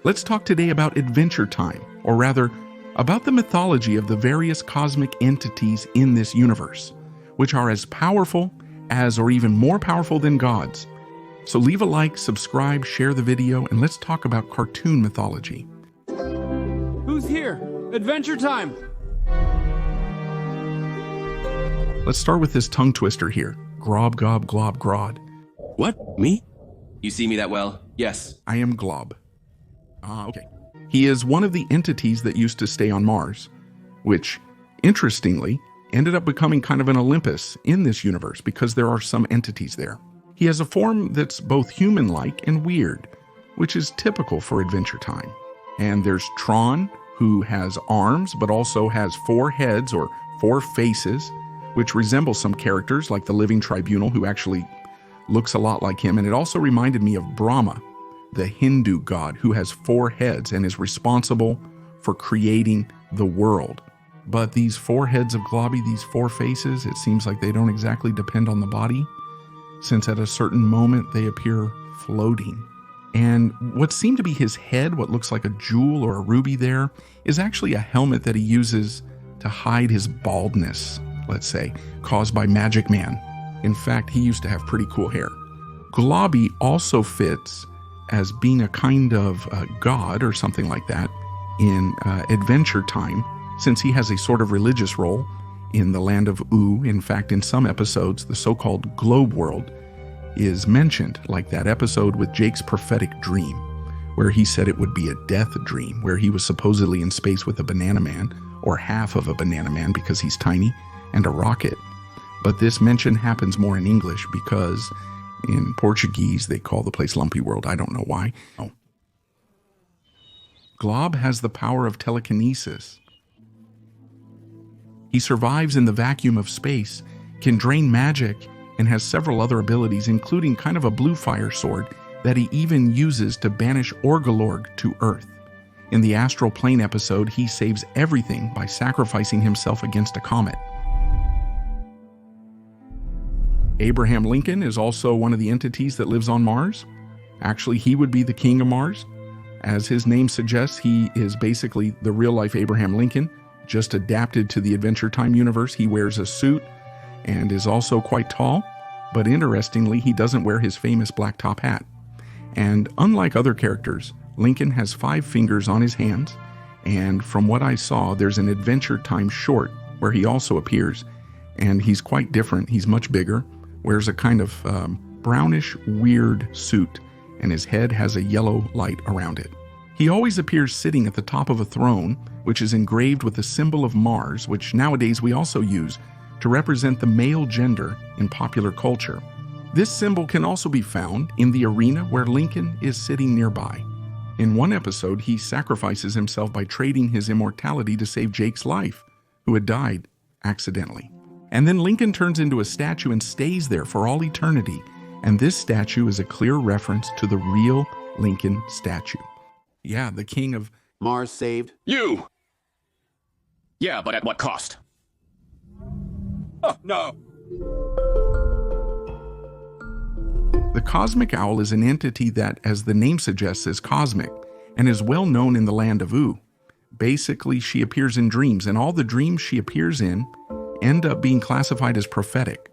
Let's talk today about Adventure Time, or rather, about the mythology of the various cosmic entities in this universe, which are as powerful as or even more powerful than gods. So leave a like, subscribe, share the video, and let's talk about cartoon mythology. Who's here? Adventure time! Let's start with this tongue twister here. Grob, gob, glob, grod. What? Me? You see me that well? Yes. I am Glob. Okay. He is one of the entities that used to stay on Mars, which, interestingly, ended up becoming kind of an Olympus in this universe because there are some entities there. He has a form that's both human-like and weird, which is typical for Adventure Time. And there's Tron, who has arms but also has 4 heads or 4 faces, which resembles some characters like the Living Tribunal, who actually looks a lot like him. And it also reminded me of Brahma, the Hindu god, who has 4 heads and is responsible for creating the world. But these 4 heads of Globy, these 4 faces, it seems like they don't exactly depend on the body, since at a certain moment they appear floating. And what seemed to be his head, what looks like a jewel or a ruby there, is actually a helmet that he uses to hide his baldness, let's say, caused by Magic Man. In fact, he used to have pretty cool hair. Globy also fits as being a kind of god or something like that in Adventure Time, since he has a sort of religious role in the land of Oo. In fact, in some episodes, the so-called Globe world is mentioned, like that episode with Jake's prophetic dream, where he said it would be a death dream, where he was supposedly in space with a banana man, or half of a banana man because he's tiny, and a rocket. But this mention happens more in English because in Portuguese they call the place Lumpy World. I don't know why. Oh. Glob has the power of telekinesis. He survives in the vacuum of space, can drain magic, and has several other abilities, including kind of a blue fire sword that he even uses to banish Orgalorg to Earth. In the Astral Plane episode, he saves everything by sacrificing himself against a comet. Abraham Lincoln is also one of the entities that lives on Mars. Actually, he would be the king of Mars. As his name suggests, he is basically the real-life Abraham Lincoln, just adapted to the Adventure Time universe. He wears a suit and is also quite tall, but interestingly, he doesn't wear his famous black top hat. And unlike other characters, Lincoln has 5 fingers on his hands, and from what I saw, there's an Adventure Time short where he also appears, and he's quite different. He's much bigger, wears a kind of brownish, weird suit, and his head has a yellow light around it. He always appears sitting at the top of a throne, which is engraved with the symbol of Mars, which nowadays we also use to represent the male gender in popular culture. This symbol can also be found in the arena where Lincoln is sitting nearby. In one episode, he sacrifices himself by trading his immortality to save Jake's life, who had died accidentally. And then Lincoln turns into a statue and stays there for all eternity. And this statue is a clear reference to the real Lincoln statue. Yeah, the king of Mars saved. You! Yeah, but at what cost? Oh, no! The cosmic owl is an entity that, as the name suggests, is cosmic and is well known in the land of Oo. Basically, she appears in dreams, and all the dreams she appears in end up being classified as prophetic.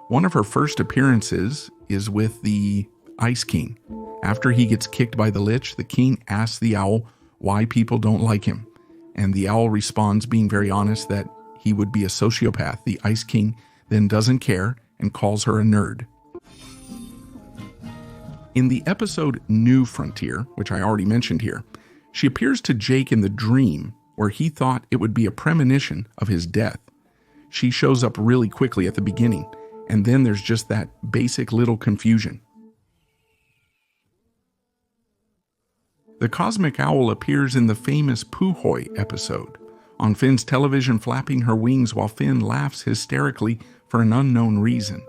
One of her first appearances is with the Ice King. After he gets kicked by the Lich, the king asks the owl why people don't like him. And the owl responds, being very honest, that he would be a sociopath. The Ice King then doesn't care and calls her a nerd. In the episode New Frontier, which I already mentioned here, she appears to Jake in the dream where he thought it would be a premonition of his death. She shows up really quickly at the beginning, and then there's just that basic little confusion. The cosmic owl appears in the famous Puhoi episode, on Finn's television flapping her wings while Finn laughs hysterically for an unknown reason.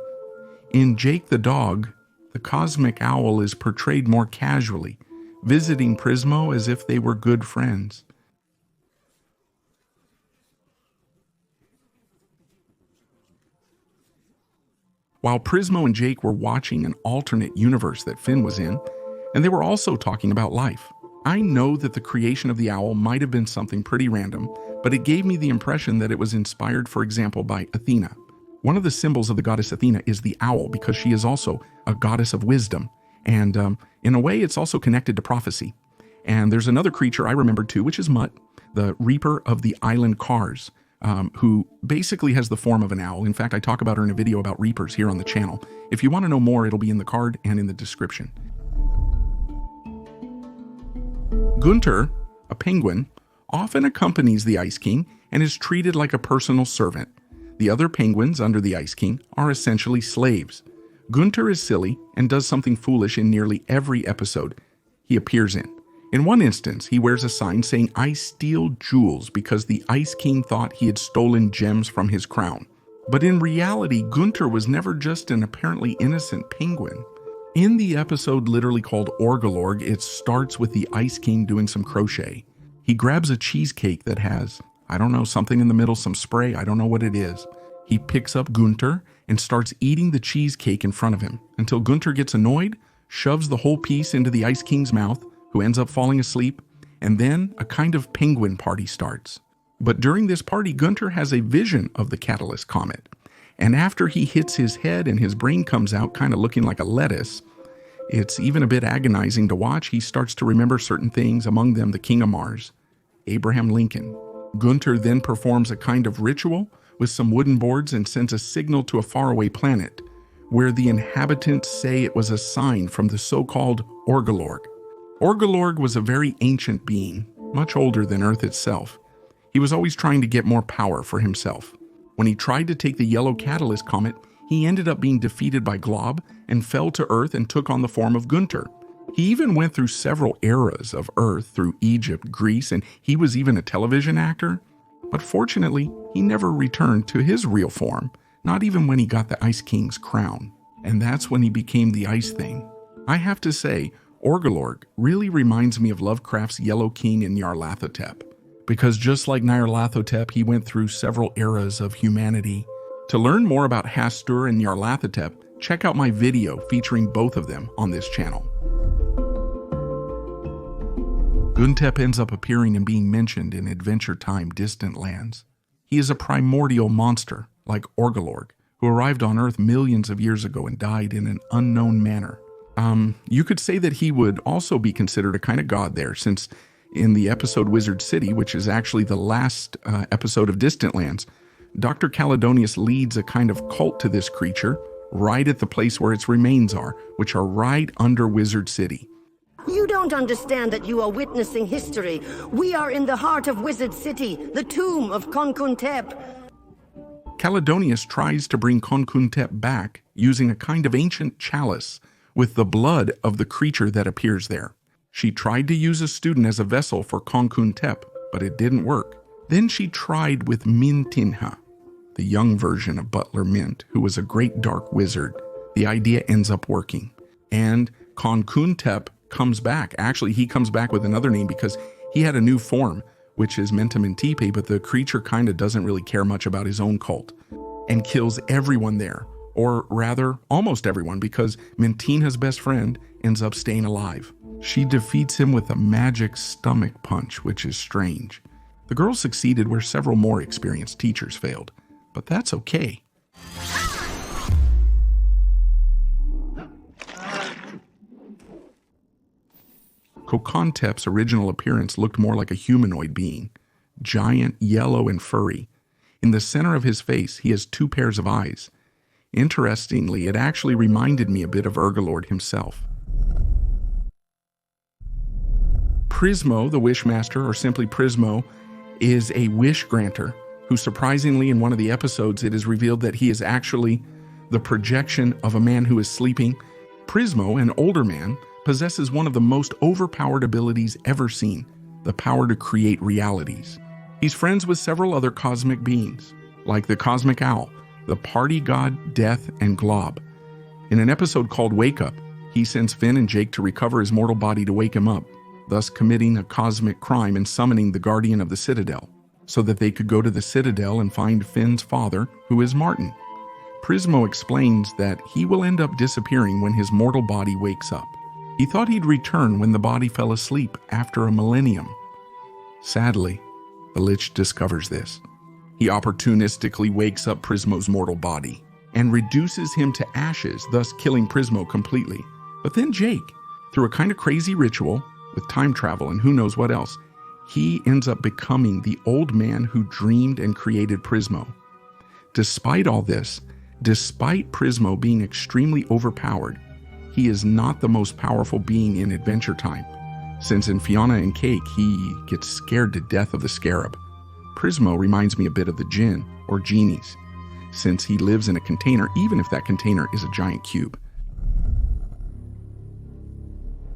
In Jake the Dog, the cosmic owl is portrayed more casually, visiting Prismo as if they were good friends. While Prismo and Jake were watching an alternate universe that Finn was in, and they were also talking about life. I know that the creation of the owl might have been something pretty random, but it gave me the impression that it was inspired, for example, by Athena. One of the symbols of the goddess Athena is the owl because she is also a goddess of wisdom, and in a way it's also connected to prophecy. And there's another creature I remembered too, which is Mutt, the Reaper of the Island Cars, who basically has the form of an owl. In fact, I talk about her in a video about Reapers here on the channel. If you want to know more, it'll be in the card and in the description. Gunter, a penguin, often accompanies the Ice King and is treated like a personal servant. The other penguins under the Ice King are essentially slaves. Gunter is silly and does something foolish in nearly every episode he appears in. In one instance, he wears a sign saying, "I steal jewels," because the Ice King thought he had stolen gems from his crown. But in reality, Gunter was never just an apparently innocent penguin. In the episode literally called Orgalorg, it starts with the Ice King doing some crochet. He grabs a cheesecake that has, I don't know, something in the middle, some spray, I don't know what it is. He picks up Gunter and starts eating the cheesecake in front of him until Gunter gets annoyed, shoves the whole piece into the Ice King's mouth, who ends up falling asleep, and then a kind of penguin party starts. But during this party, Gunter has a vision of the Catalyst Comet. And after he hits his head and his brain comes out kind of looking like a lettuce, it's even a bit agonizing to watch. He starts to remember certain things, among them the King of Mars, Abraham Lincoln. Gunter then performs a kind of ritual with some wooden boards and sends a signal to a faraway planet, where the inhabitants say it was a sign from the so-called Orgalorg. Orgalorg was a very ancient being, much older than Earth itself. He was always trying to get more power for himself. When he tried to take the yellow Catalyst Comet, he ended up being defeated by Glob and fell to Earth and took on the form of Gunter. He even went through several eras of Earth, through Egypt, Greece, and he was even a television actor. But fortunately, he never returned to his real form, not even when he got the Ice King's crown. And that's when he became the Ice Thing. I have to say, Orgalorg really reminds me of Lovecraft's Yellow King in Nyarlathotep, because just like Nyarlathotep, he went through several eras of humanity. To learn more about Hastur and Nyarlathotep, check out my video featuring both of them on this channel. Guntep ends up appearing and being mentioned in Adventure Time Distant Lands. He is a primordial monster, like Orgalorg, who arrived on Earth millions of years ago and died in an unknown manner. You could say that he would also be considered a kind of god there, since in the episode Wizard City, which is actually the last episode of Distant Lands, Dr. Caledonius leads a kind of cult to this creature right at the place where its remains are, which are right under Wizard City. You don't understand that you are witnessing history. We are in the heart of Wizard City, the tomb of Konkuntep. Caledonius tries to bring Konkuntep back using a kind of ancient chalice with the blood of the creature that appears there. She tried to use a student as a vessel for Konkuntep, but it didn't work. Then she tried with Mintinha, the young version of Butler Mint, who was a great dark wizard. The idea ends up working. And Konkuntep comes back. Actually, he comes back with another name because he had a new form, which is Mentamintipe, but the creature kind of doesn't really care much about his own cult and kills everyone there. Or rather, almost everyone, because Mintinha's best friend ends up staying alive. She defeats him with a magic stomach punch, which is strange. The girls succeeded where several more experienced teachers failed, but that's okay. Kokontep's original appearance looked more like a humanoid being, giant, yellow, and furry. In the center of his face, he has two pairs of eyes. Interestingly, it actually reminded me a bit of Orgalorg himself. Prismo, the Wishmaster, or simply Prismo, is a wish granter who, surprisingly, in one of the episodes, it is revealed that he is actually the projection of a man who is sleeping. Prismo, an older man, possesses one of the most overpowered abilities ever seen, the power to create realities. He's friends with several other cosmic beings, like the Cosmic Owl, the party god Death, and Glob. In an episode called Wake Up, he sends Finn and Jake to recover his mortal body to wake him up, thus committing a cosmic crime and summoning the Guardian of the Citadel, so that they could go to the Citadel and find Finn's father, who is Martin. Prismo explains that he will end up disappearing when his mortal body wakes up. He thought he'd return when the body fell asleep after a millennium. Sadly, the Lich discovers this. He opportunistically wakes up Prismo's mortal body and reduces him to ashes, thus killing Prismo completely. But then Jake, through a kind of crazy ritual with time travel and who knows what else, he ends up becoming the old man who dreamed and created Prismo. Despite all this, despite Prismo being extremely overpowered, he is not the most powerful being in Adventure Time, since in Fiona and Cake he gets scared to death of the scarab. Prismo reminds me a bit of the Djinn, or genies, since he lives in a container, even if that container is a giant cube.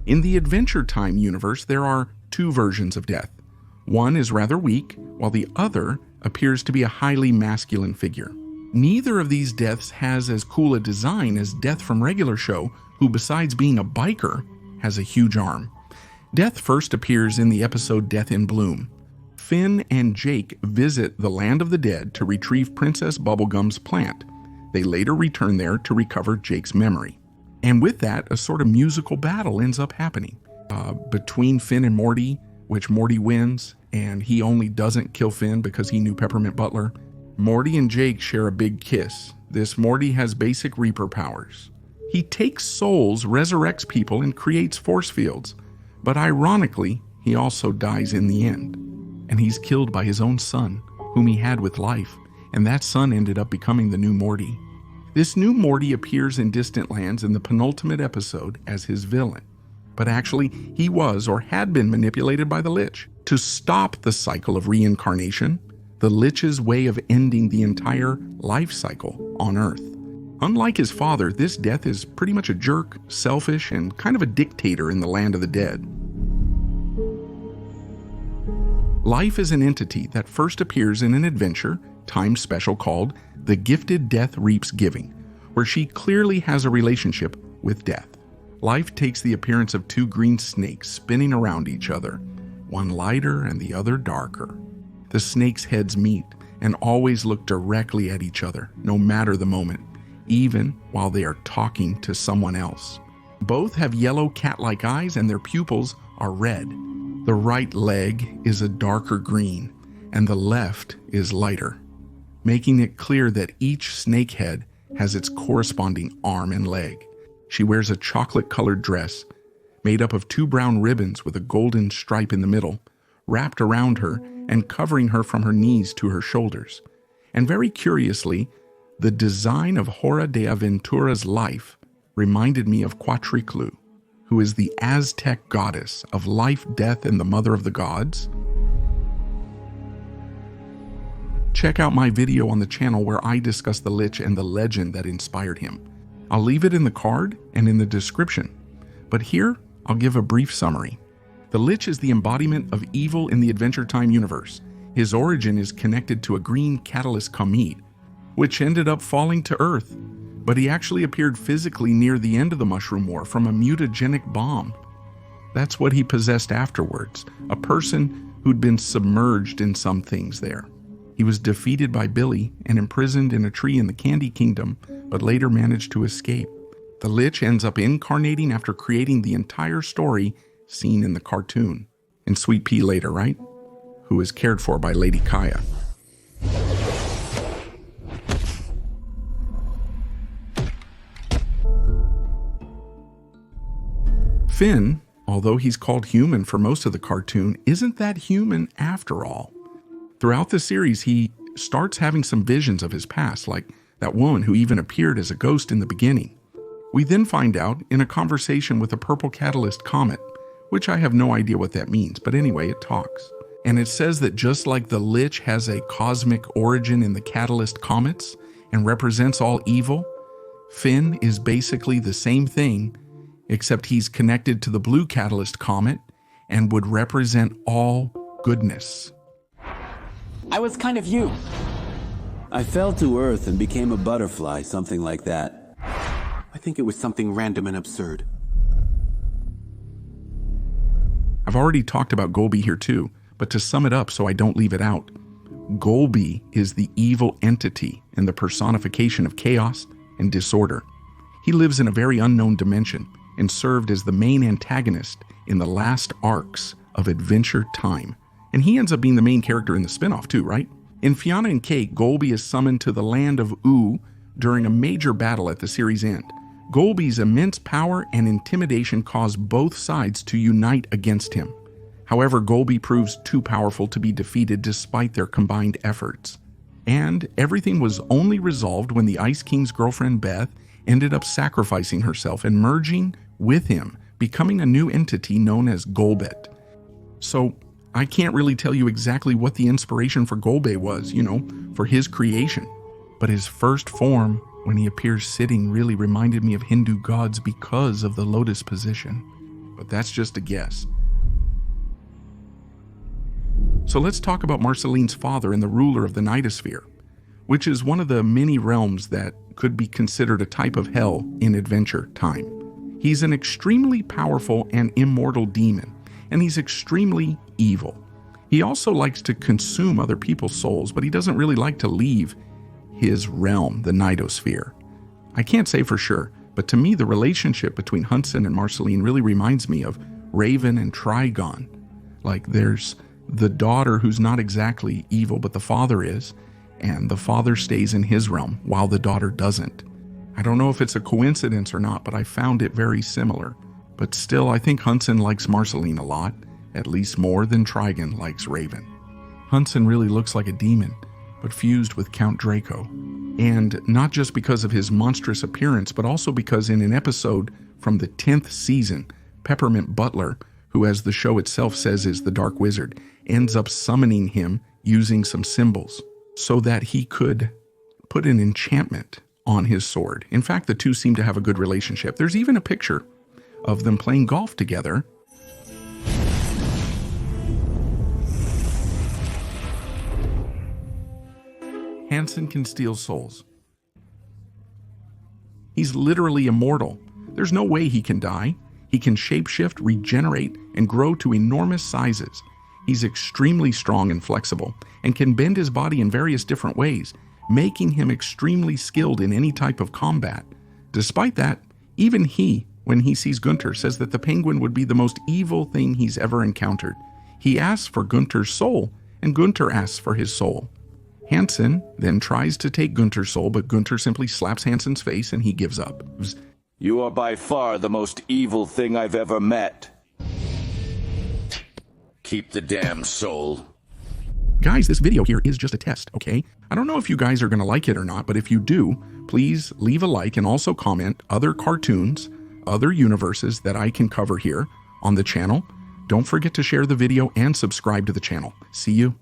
In the Adventure Time universe, there are two versions of Death. One is rather weak, while the other appears to be a highly masculine figure. Neither of these Deaths has as cool a design as Death from Regular Show, who besides being a biker, has a huge arm. Death first appears in the episode Death in Bloom. Finn and Jake visit the Land of the Dead to retrieve Princess Bubblegum's plant. They later return there to recover Jake's memory. And with that, a sort of musical battle ends up happening between Finn and Morty, which Morty wins, and he only doesn't kill Finn because he knew Peppermint Butler. Morty and Jake share a big kiss. This Morty has basic Reaper powers. He takes souls, resurrects people, and creates force fields. But ironically, he also dies in the end. And he's killed by his own son, whom he had with life, and that son ended up becoming the new Morty. This new Morty appears in Distant Lands in the penultimate episode as his villain. But actually, he was or had been manipulated by the Lich. To stop the cycle of reincarnation, the Lich's way of ending the entire life cycle on Earth. Unlike his father, this Death is pretty much a jerk, selfish, and kind of a dictator in the Land of the Dead. Life is an entity that first appears in an adventure, time special called The Gifted Death Reaps Giving, where she clearly has a relationship with death. Life takes the appearance of two green snakes spinning around each other, one lighter and the other darker. The snakes' heads meet and always look directly at each other, no matter the moment, even while they are talking to someone else. Both have yellow cat-like eyes and their pupils are red. The right leg is a darker green and the left is lighter, making it clear that each snake head has its corresponding arm and leg. She wears a chocolate-colored dress made up of two brown ribbons with a golden stripe in the middle, wrapped around her and covering her from her knees to her shoulders. And very curiously, the design of Hora de Aventura's life reminded me of Quatriclu, who is the Aztec goddess of life, death, and the mother of the gods. Check out my video on the channel where I discuss the Lich and the legend that inspired him. I'll leave it in the card and in the description, but here I'll give a brief summary. The Lich is the embodiment of evil in the Adventure Time universe. His origin is connected to a green catalyst comet, which ended up falling to Earth, but he actually appeared physically near the end of the Mushroom War from a mutagenic bomb. That's what he possessed afterwards, a person who'd been submerged in some things there. He was defeated by Billy and imprisoned in a tree in the Candy Kingdom, but later managed to escape. The Lich ends up incarnating after creating the entire story seen in the cartoon. And Sweet Pea later, right? Who is cared for by Lady Kaya. Finn, although he's called human for most of the cartoon, isn't that human after all. Throughout the series, he starts having some visions of his past, like that woman who even appeared as a ghost in the beginning. We then find out in a conversation with a purple catalyst comet, which I have no idea what that means, but anyway, it talks. And it says that just like the Lich has a cosmic origin in the catalyst comets and represents all evil, Finn is basically the same thing, except he's connected to the blue catalyst comet and would represent all goodness. I was kind of you. I fell to Earth and became a butterfly, something like that. I think it was something random and absurd. I've already talked about Golby here too, but to sum it up so I don't leave it out, Golby is the evil entity and the personification of chaos and disorder. He lives in a very unknown dimension, and served as the main antagonist in the last arcs of Adventure Time. And he ends up being the main character in the spin-off too, right? In Fiona and Cake, Golby is summoned to the land of Oo during a major battle at the series' end. Golby's immense power and intimidation cause both sides to unite against him. However, Golby proves too powerful to be defeated despite their combined efforts. And everything was only resolved when the Ice King's girlfriend Beth ended up sacrificing herself and merging with him, becoming a new entity known as Golbet. So, I can't really tell you exactly what the inspiration for Golby was, for his creation. But his first form, when he appears sitting, really reminded me of Hindu gods because of the lotus position. But that's just a guess. So let's talk about Marceline's father and the ruler of the Nightosphere, which is one of the many realms that could be considered a type of hell in Adventure Time. He's an extremely powerful and immortal demon, and he's extremely evil. He also likes to consume other people's souls, but he doesn't really like to leave his realm, the Nightosphere. I can't say for sure, but to me the relationship between Hudson and Marceline really reminds me of Raven and Trigon. Like there's the daughter who's not exactly evil, but the father is, and the father stays in his realm while the daughter doesn't. I don't know if it's a coincidence or not, but I found it very similar. But still, I think Hudson likes Marceline a lot, at least more than Trigon likes Raven. Hudson really looks like a demon, but fused with Count Draco. And not just because of his monstrous appearance, but also because in an episode from the 10th season, Peppermint Butler, who as the show itself says is the Dark Wizard, ends up summoning him using some symbols so that he could put an enchantment on his sword. In fact, the two seem to have a good relationship. There's even a picture of them playing golf together. Hansen can steal souls. He's literally immortal. There's no way he can die. He can shapeshift, regenerate, and grow to enormous sizes. He's extremely strong and flexible, and can bend his body in various different ways, making him extremely skilled in any type of combat. Despite that, even he, when he sees Gunter, says that the penguin would be the most evil thing he's ever encountered. He asks for Gunter's soul, and Gunter asks for his soul. Hansen then tries to take Gunter's soul, but Gunter simply slaps Hansen's face and he gives up. You are by far the most evil thing I've ever met. Keep the damn soul. Guys, this video here is just a test, okay? I don't know if you guys are going to like it or not, but if you do, please leave a like and also comment other cartoons, other universes that I can cover here on the channel. Don't forget to share the video and subscribe to the channel. See you